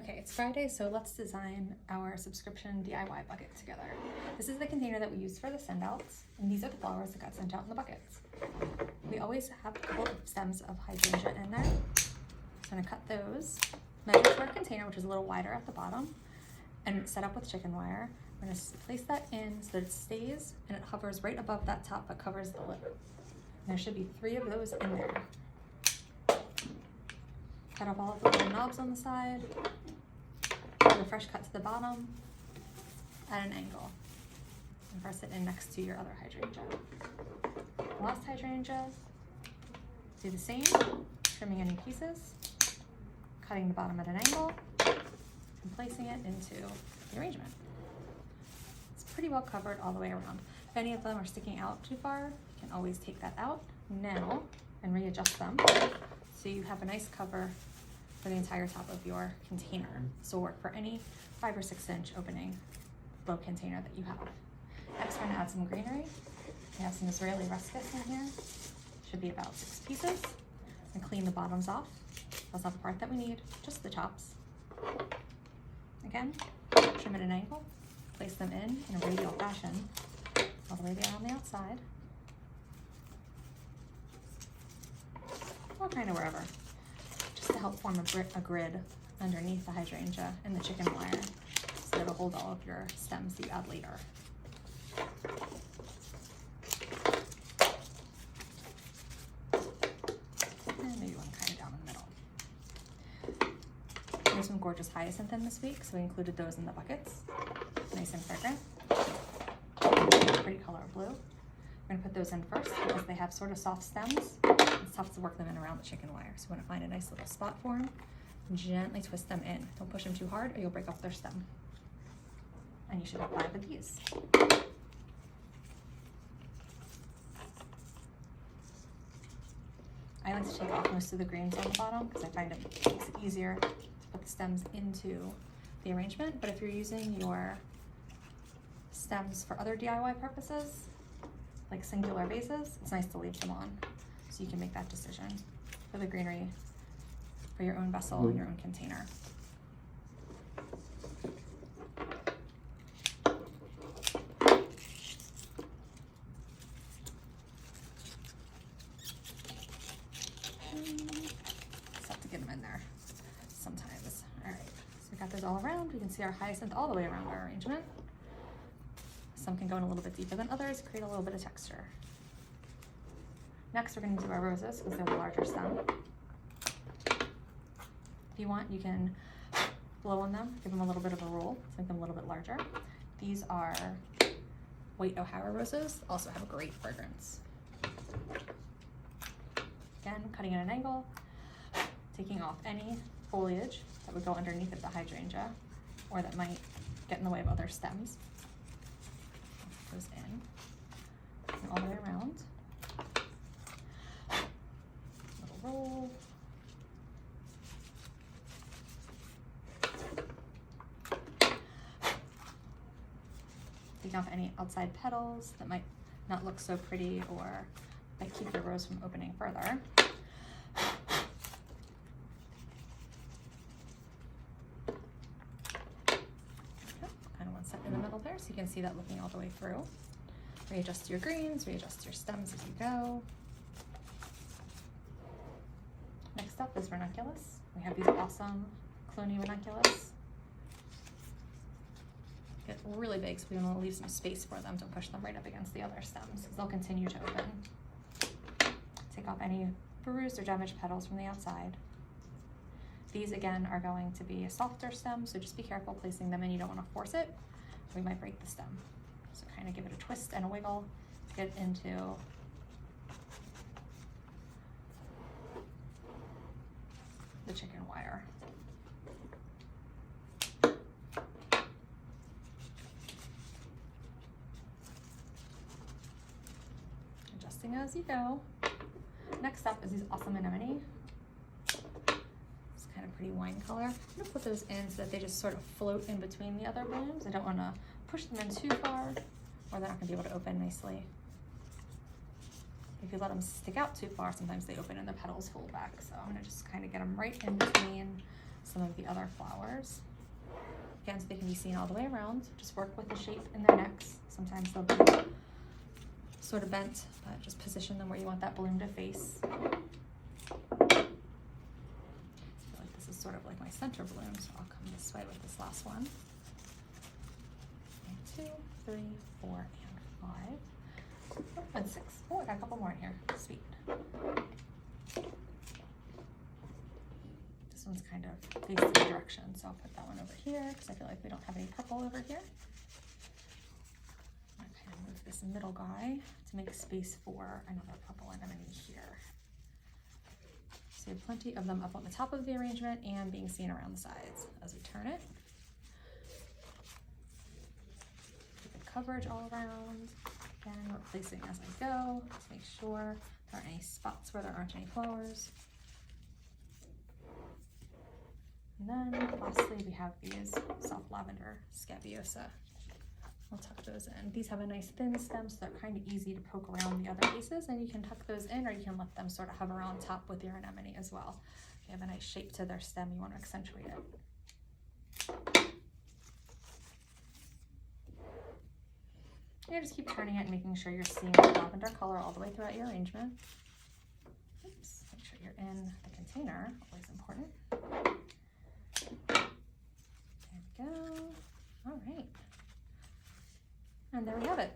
Okay, it's Friday, so let's design our subscription DIY bucket together. This is the container that we used for the send-outs, and these are the flowers that got sent out in the buckets. We always have a couple of stems of hydrangea in there. So I'm gonna cut those, measure to our container, which is a little wider at the bottom, and set up with chicken wire. We're gonna place that in so that it stays and it hovers right above that top but covers the lid. And there should be 3 of those in there. Cut off all of the little knobs on the side. Do a fresh cut to the bottom at an angle and press it in next to your other hydrangea. The last hydrangea, do the same, trimming any pieces, cutting the bottom at an angle, and placing it into the arrangement. It's pretty well covered all the way around. If any of them are sticking out too far, you can always take that out now and readjust them so you have a nice cover for the entire top of your container. This will work for any 5 or 6 inch opening bow container that you have. Next, we're gonna add some greenery. We have some Israeli ruscus in here. Should be about 6 pieces. And clean the bottoms off. That's not the part that we need, just the tops. Again, trim at an angle, place them in a radial fashion, all the way down on the outside. Or kind of wherever. Just to help form a grid underneath the hydrangea and the chicken wire so it'll hold all of your stems that you add later. And maybe one kind of down in the middle. There's some gorgeous hyacinth in this week, so we included those in the buckets. Nice and fragrant. Pretty color of blue. We're gonna put those in first because they have sort of soft stems. It's tough to work them in around the chicken wire. So we want to find a nice little spot for them and gently twist them in. Don't push them too hard or you'll break off their stem. And you should have 5 of these. I like to take off most of the greens on the bottom because I find it makes it easier to put the stems into the arrangement. But if you're using your stems for other DIY purposes, like singular vases, it's nice to leave them on. So you can make that decision for the greenery for your own vessel and your own container. Just have to get them in there sometimes. All right, so we got those all around. We can see our hyacinth all the way around our arrangement. Some can go in a little bit deeper than others, create a little bit of texture. Next, we're going to do our roses because they're the larger stem. If you want, you can blow on them, give them a little bit of a roll, to make them a little bit larger. These are white O'Hara roses, also have a great fragrance. Again, cutting at an angle, taking off any foliage that would go underneath of the hydrangea or that might get in the way of other stems. Put those in and all the way around. Roll. Take off any outside petals that might not look so pretty or that keep your rose from opening further. Kind of one set in the middle there so you can see that looking all the way through. Readjust your greens, readjust your stems as you go. Next up is ranunculus. We have these awesome clone ranunculus. Get really big, so we want to leave some space for them to push them right up against the other stems because they'll continue to open. Take off any bruised or damaged petals from the outside. These again are going to be a softer stem, so just be careful placing them in. You don't want to force it, or you might break the stem. So kind of give it a twist and a wiggle to get into the chicken wire. Adjusting as you go. Next up is these awesome anemone. It's kind of pretty wine color. I'm gonna put those in so that they just sort of float in between the other blooms. I don't want to push them in too far or they're not gonna be able to open nicely. If you let them stick out too far, sometimes they open and the petals fold back. So I'm gonna just kind of get them right in between some of the other flowers. Again, so they can be seen all the way around. Just work with the shape in their necks. Sometimes they'll be sort of bent, but just position them where you want that bloom to face. I feel like this is sort of like my center bloom, so I'll come this way with this last one. 1, 2, 3, 4, and 5. Oh, and 6. Oh, I got a couple more in here. Sweet. This one's kind of facing the direction, so I'll put that one over here because I feel like we don't have any purple over here. I'm gonna kind of move this middle guy to make space for another purple anemone here. So you have plenty of them up on the top of the arrangement and being seen around the sides as we turn it. Good coverage all around. Again, we're placing as I go to make sure there aren't any spots where there aren't any flowers. And then lastly, we have these soft lavender Scabiosa. We'll tuck those in. These have a nice thin stem, so they're kind of easy to poke around the other pieces, and you can tuck those in, or you can let them sort of hover on top with your anemone as well. They have a nice shape to their stem, you want to accentuate it. And just keep turning it and making sure you're seeing the lavender color all the way throughout your arrangement. Oops, make sure you're in the container, always important. There we go. All right. And there we have it.